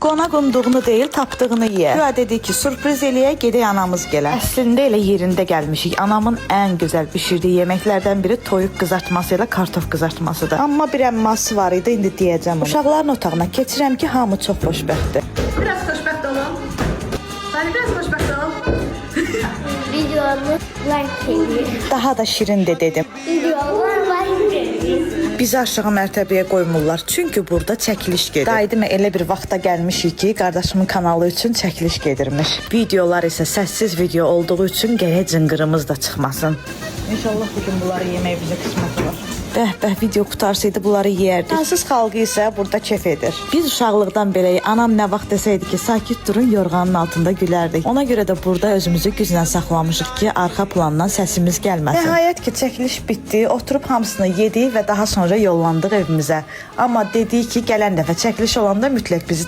Qonaq umduğunu deyil, tapdığını ye. Güya dedi ki, sürpriz eləyə, gedək anamız gələ. Əslində elə yerində gəlmişik. Anamın ən gözəl bişirdiyi yeməklərdən biri toyuq qızartması ilə kartof qızartmasıdır. Amma bir əmması var idi, indi deyəcəm. Uşaqların otağına keçirəm ki, hamı çox xoşbəxtdir. Biraz xoşbəxt olun. Səni biraz xoşbəxt olun. Videomu like edin. Daha da şirin de dedim. Videomu like edin. Bizi aşağı mərtəbəyə qoymurlar. Çünki burada çəkiliş gedir. Daidimə elə bir vaxtda gəlmişik ki, qardaşımın kanalı üçün çəkiliş gedirmiş. Videolar isə səssiz video olduğu üçün gərək cınqırımız da çıxmasın. İnşallah bugün bunları yemək bizə qismət olar. Bəh, video qutarsaydı bunları yeyərdik. Fransız xalqı isə burada kef edir. Biz uşaqlıqdan beləyik. Anam nə vaxt desəydi ki, sakit durun, yorğanın altında gülərdik. Ona görə də burada özümüzü güclə saxlamışıq ki, arxa plandan səsimiz gəlməsin. Nəhayət ki, çəkiliş bitdi. Oturub hamısını yedik və daha sonra yollandıq evimizə. Amma dedik ki, gələn dəfə çəkiliş olanda mütləq bizi